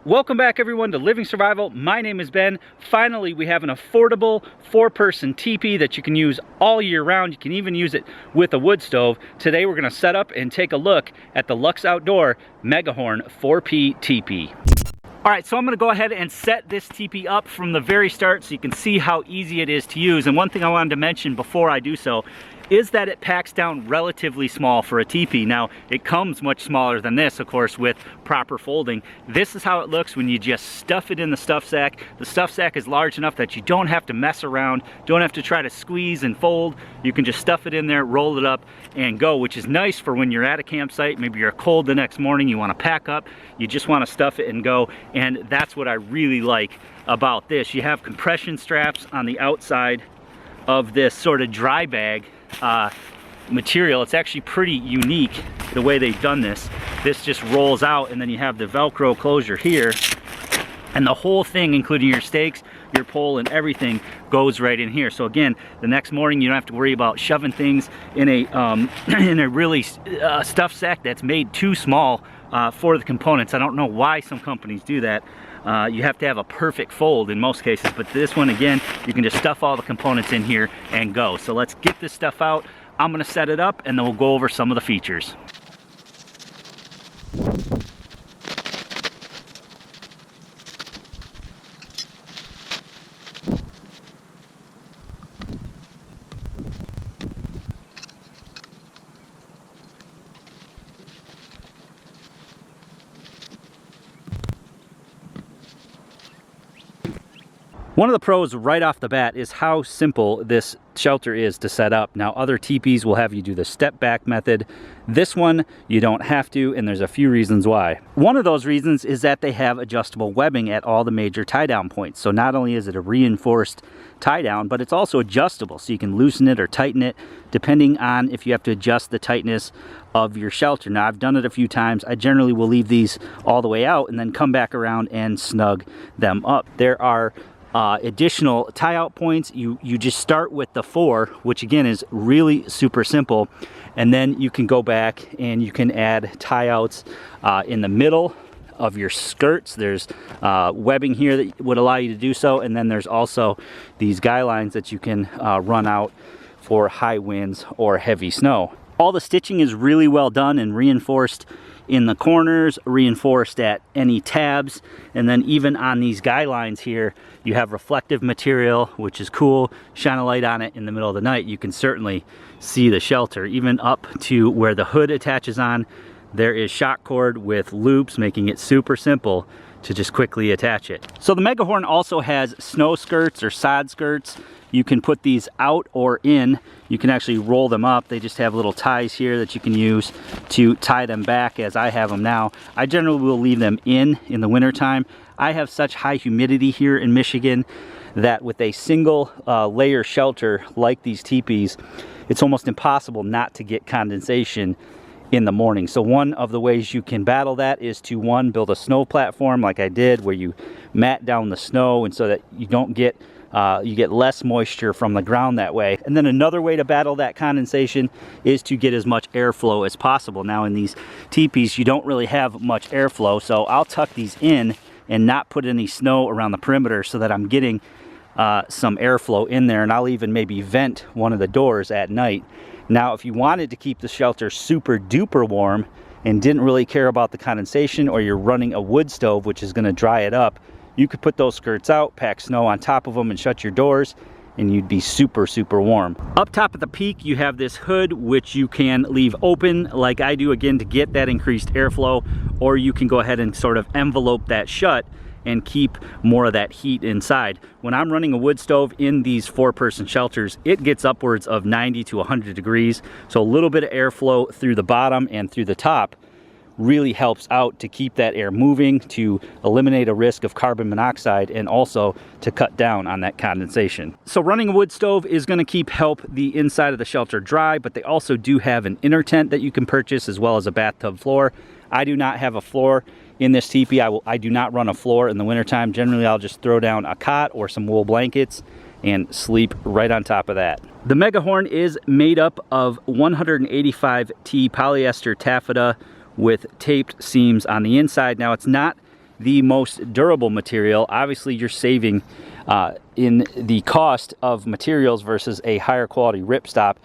Welcome back everyone to Living Survival. My name is Ben. Finally, we have an affordable 4-person teepee that you can use all year round. You can even use it with a wood stove. Today we're gonna set up and take a look at the Luxe Outdoor Megahorn 4P teepee. All right, so I'm gonna go ahead and set this teepee up from the very start so you can see how easy it is to use. And one thing I wanted to mention before I do so is that it packs down relatively small for a teepee. Now, it comes much smaller than this, of course, with proper folding. This is how it looks when you just stuff it in the stuff sack. The stuff sack is large enough that you don't have to mess around, don't have to try to squeeze and fold. You can just stuff it in there, roll it up, and go, which is nice for when you're at a campsite. Maybe you're cold the next morning, you wanna pack up, you just wanna stuff it and go, and that's what I really like about this. You have compression straps on the outside of this sort of dry bag material. It's actually pretty unique the way they've done this. This just rolls out and then you have the Velcro closure here, and the whole thing, including your stakes, your pole, and everything goes right in here. So again, the next morning you don't have to worry about shoving things in a in a really stuffed sack that's made too small for the components. I don't know why some companies do that. You have to have a perfect fold in most cases, but this one, again, you can just stuff all the components in here and go. So let's get this stuff out. I'm gonna set it up and then we'll go over some of the features. One of the pros right off the bat is how simple this shelter is to set up. Now, other teepees will have you do the step back method. This one, you don't have to, and there's a few reasons why. One of those reasons is that they have adjustable webbing at all the major tie down points. So not only is it a reinforced tie down, but it's also adjustable. So you can loosen it or tighten it depending on if you have to adjust the tightness of your shelter. Now, I've done it a few times. I generally will leave these all the way out and then come back around and snug them up. There are additional tie out points. You just start with the 4, which again is really super simple, and then you can go back and you can add tie outs in the middle of your skirts. There's webbing here that would allow you to do so, and then there's also these guy lines that you can run out for high winds or heavy snow. All the stitching is really well done and reinforced in the corners, reinforced at any tabs, and then even on these guy lines here, you have reflective material, which is cool. Shine a light on it in the middle of the night, you can certainly see the shelter. Even up to where the hood attaches on, there is shock cord with loops, making it super simple to just quickly attach it. So the Megahorn also has snow skirts or sod skirts. You can put these out or in. You can actually roll them up. They just have little ties here that you can use to tie them back as I have them now. I generally will leave them in the winter time. I have such high humidity here in Michigan that with a single layer shelter like these teepees, it's almost impossible not to get condensation in the morning. So one of the ways you can battle that is to, one, build a snow platform like I did, where you mat down the snow, and so that you don't get you get less moisture from the ground that way. And then another way to battle that condensation is to get as much airflow as possible. Now in these teepees, you don't really have much airflow, so I'll tuck these in and not put any snow around the perimeter so that I'm getting some airflow in there, and I'll even maybe vent one of the doors at night. Now, if you wanted to keep the shelter super duper warm and didn't really care about the condensation, or you're running a wood stove, which is gonna dry it up, you could put those skirts out, pack snow on top of them, and shut your doors, and you'd be super, super warm. Up top at the peak, you have this hood, which you can leave open like I do, again, to get that increased airflow, or you can go ahead and sort of envelope that shut and keep more of that heat inside. When I'm running a wood stove in these 4-person shelters, it gets upwards of 90 to 100 degrees. So a little bit of airflow through the bottom and through the top really helps out to keep that air moving, to eliminate a risk of carbon monoxide, and also to cut down on that condensation. So running a wood stove is going to help the inside of the shelter dry, but they also do have an inner tent that you can purchase, as well as a bathtub floor. I do not have a floor in this teepee. I do not run a floor in the wintertime. Generally, I'll just throw down a cot or some wool blankets and sleep right on top of that. The Megahorn is made up of 185T polyester taffeta with taped seams on the inside. Now, it's not the most durable material. Obviously, you're saving in the cost of materials versus a higher quality ripstop,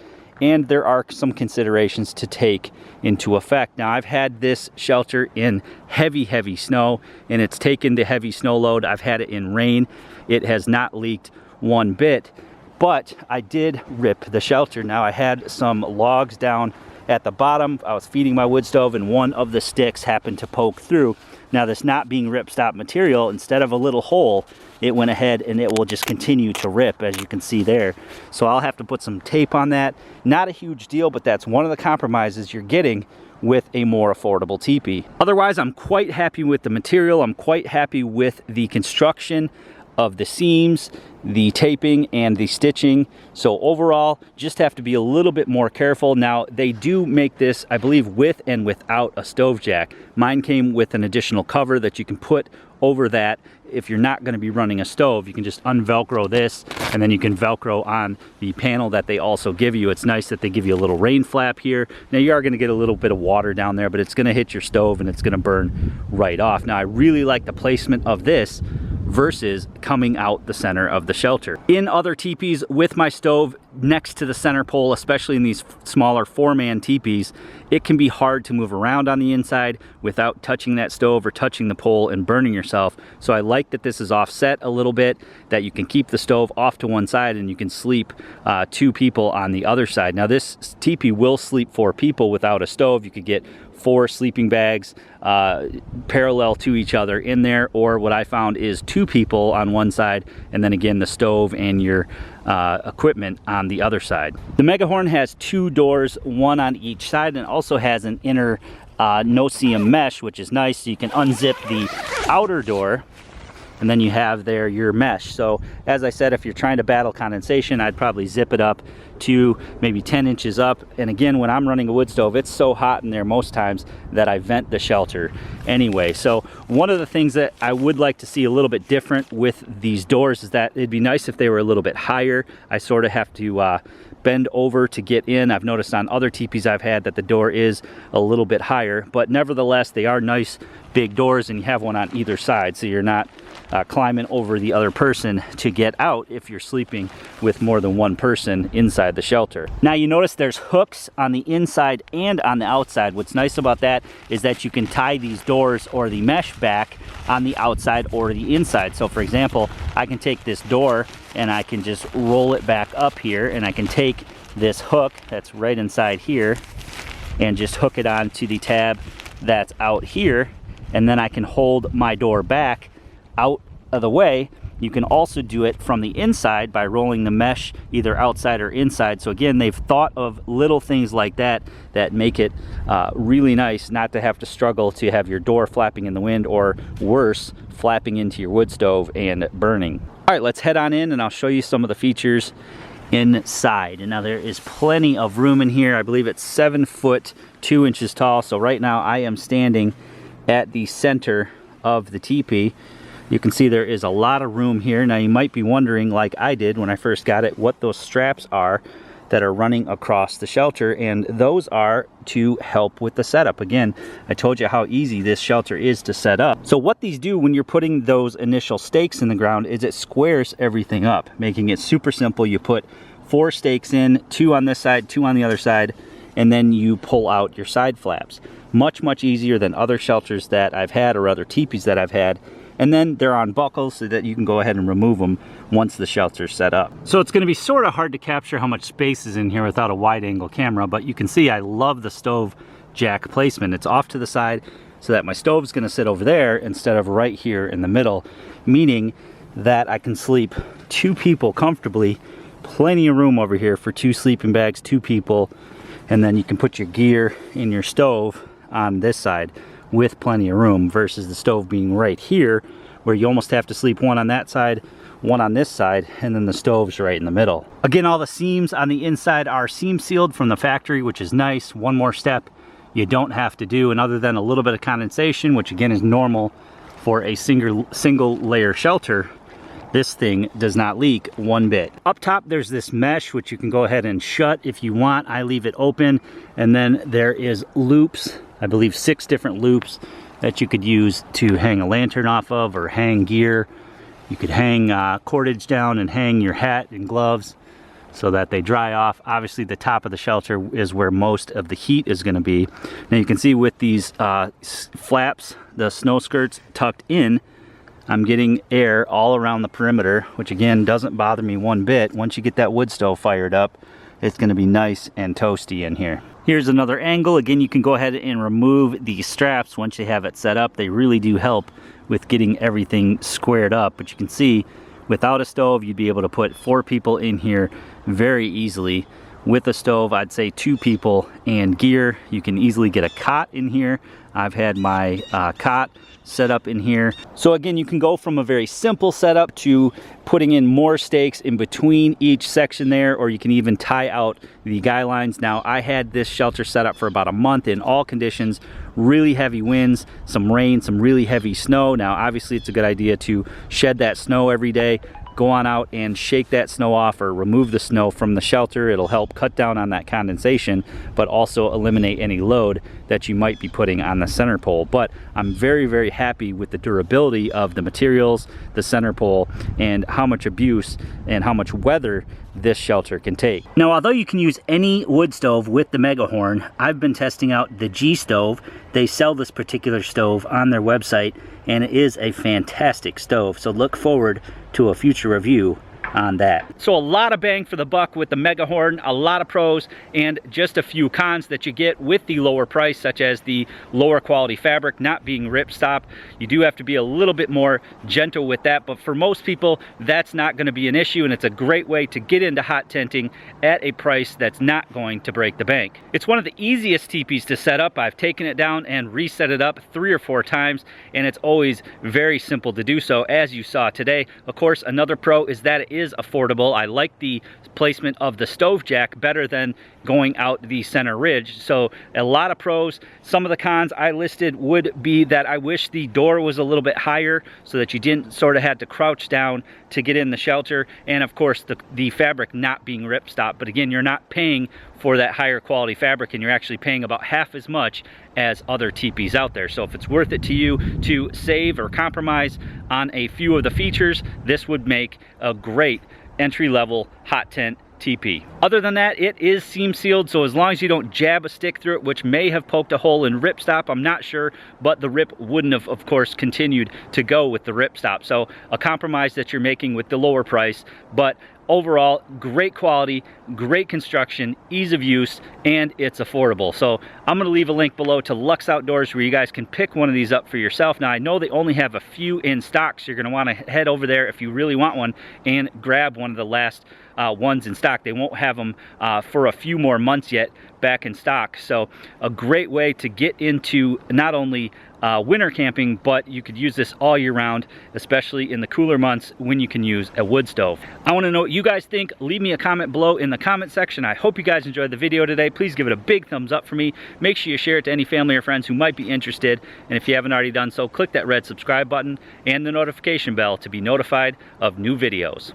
and there are some considerations to take into effect. Now, I've had this shelter in heavy snow, and it's taken the heavy snow load. I've had it in rain. It has not leaked one bit, but I did rip the shelter. Now, I had some logs down at the bottom. I was feeding my wood stove, and one of the sticks happened to poke through. Now, this not being ripstop material, instead of a little hole, it went ahead and it will just continue to rip, as you can see there. So I'll have to put some tape on that. Not a huge deal, but that's one of the compromises you're getting with a more affordable teepee. Otherwise, I'm quite happy with the material. I'm quite happy with the construction of the seams, the taping, and the stitching. So overall, just have to be a little bit more careful. Now, they do make this, I believe, with and without a stove jack. Mine came with an additional cover that you can put over that. If you're not going to be running a stove, you can just unvelcro this, and then you can velcro on the panel that they also give you. It's nice that they give you a little rain flap here. Now, you are going to get a little bit of water down there, but it's going to hit your stove and it's going to burn right off. Now, I really like the placement of this versus coming out the center of the shelter. In other teepees with my stove next to the center pole, especially in these smaller 4-man teepees, it can be hard to move around on the inside without touching that stove or touching the pole and burning yourself. So I like that this is offset a little bit, that you can keep the stove off to one side and you can sleep 2 people on the other side. Now, this teepee will sleep 4 people without a stove. You could get 4 sleeping bags parallel to each other in there, or what I found is 2 people on one side, and then again the stove and your equipment on the other side. The Megahorn has 2 doors, one on each side, and also has an inner no-seam mesh, which is nice. So you can unzip the outer door, and then you have there your mesh. So as I said, if you're trying to battle condensation, I'd probably zip it up to maybe 10 inches up. And again, when I'm running a wood stove, it's so hot in there most times that I vent the shelter anyway. So one of the things that I would like to see a little bit different with these doors is that it'd be nice if they were a little bit higher. I sort of have to bend over to get in. I've noticed on other teepees I've had that the door is a little bit higher, but nevertheless, they are nice big doors, and you have one on either side, so you're not climbing over the other person to get out if you're sleeping with more than one person inside the shelter. Now, you notice there's hooks on the inside and on the outside. What's nice about that is that you can tie these doors or the mesh back on the outside or the inside. So for example, I can take this door and I can just roll it back up here, and I can take this hook that's right inside here and just hook it on to the tab that's out here, and then I can hold my door back out of the way. You can also do it from the inside by rolling the mesh either outside or inside. So again, they've thought of little things like that that make it really nice not to have to struggle to have your door flapping in the wind, or worse, flapping into your wood stove and burning. All right, let's head on in and I'll show you some of the features inside. And now there is plenty of room in here. I believe it's 7 foot 2 inches tall. So right now I am standing at the center of the teepee. You can see there is a lot of room here. Now, you might be wondering, like I did when I first got it, what those straps are that are running across the shelter, and those are to help with the setup. Again, I told you how easy this shelter is to set up. So what these do when you're putting those initial stakes in the ground is it squares everything up, making it super simple. You put 4 stakes in, 2 on this side, 2 on the other side, and then you pull out your side flaps. Much easier than other shelters that I've had or other teepees that I've had. And then they're on buckles so that you can go ahead and remove them once the shelter's set up. So it's going to be sort of hard to capture how much space is in here without a wide angle camera, but you can see I love the stove jack placement. It's off to the side so that my stove's going to sit over there instead of right here in the middle, meaning that I can sleep 2 people comfortably. Plenty of room over here for 2 sleeping bags, 2 people, and then you can put your gear in your stove on this side with plenty of room, versus the stove being right here where you almost have to sleep 1 on that side, 1 on this side, and then the stove's right in the middle. Again, all the seams on the inside are seam sealed from the factory, which is nice. One more step you don't have to do, and other than a little bit of condensation, which again is normal for a single layer shelter, this thing does not leak one bit. Up top there's this mesh which you can go ahead and shut if you want. I leave it open, and then there is loops, I believe 6 different loops that you could use to hang a lantern off of or hang gear. You could hang cordage down and hang your hat and gloves so that they dry off. Obviously the top of the shelter is where most of the heat is going to be. Now you can see with these flaps, the snow skirts tucked in, I'm getting air all around the perimeter, which again doesn't bother me one bit. Once you get that wood stove fired up, it's going to be nice and toasty in here. Here's another angle. Again, you can go ahead and remove the straps once you have it set up. They really do help with getting everything squared up. But you can see, without a stove, you'd be able to put 4 people in here very easily. With a stove, I'd say 2 people and gear. You can easily get a cot in here. I've had my cot set up in here. So again, you can go from a very simple setup to putting in more stakes in between each section there, or you can even tie out the guy lines. Now, I had this shelter set up for about a month in all conditions, really heavy winds, some rain, some really heavy snow. Now, obviously it's a good idea to shed that snow every day. Go on out and shake that snow off or remove the snow from the shelter. It'll help cut down on that condensation, but also eliminate any load that you might be putting on the center pole. But I'm very, very happy with the durability of the materials, the center pole, and how much abuse and how much weather this shelter can take. Now, although you can use any wood stove with the Megahorn, I've been testing out the G stove. They sell this particular stove on their website, and it is a fantastic stove. So look forward to a future review on that. So a lot of bang for the buck with the Megahorn, a lot of pros, and just a few cons that you get with the lower price, such as the lower quality fabric not being ripstop. You do have to be a little bit more gentle with that, but for most people that's not going to be an issue, and it's a great way to get into hot tenting at a price that's not going to break the bank. It's one of the easiest teepees to set up. I've taken it down and reset it up 3 or 4 times, and it's always very simple to do so, as you saw today. Of course, another pro is that it is affordable. I like the placement of the stove jack better than going out the center ridge. So a lot of pros. Some of the cons I listed would be that I wish the door was a little bit higher so that you didn't sort of had to crouch down to get in the shelter, and of course the fabric not being ripstop. But again, you're not paying for that higher quality fabric, and you're actually paying about half as much as other teepees out there. So if it's worth it to you to save or compromise on a few of the features, this would make a great entry-level hot tent teepee. Other than that, it is seam sealed, so as long as you don't jab a stick through it, which may have poked a hole in ripstop, I'm not sure, but the rip wouldn't have, of course, continued to go with the ripstop. So a compromise that you're making with the lower price, but overall, great quality, great construction, ease of use, and it's affordable. So I'm going to leave a link below to Luxe Outdoors where you guys can pick one of these up for yourself. Now, I know they only have a few in stock, so you're going to want to head over there if you really want one and grab one of the last ones in stock. They won't have them for a few more months yet back in stock. So a great way to get into not only winter camping, but you could use this all year round, especially in the cooler months when you can use a wood stove. I want to know what you guys think. Leave me a comment below in the comment section. I hope you guys enjoyed the video today. Please give it a big thumbs up for me. Make sure you share it to any family or friends who might be interested. And if you haven't already done so, click that red subscribe button and the notification bell to be notified of new videos.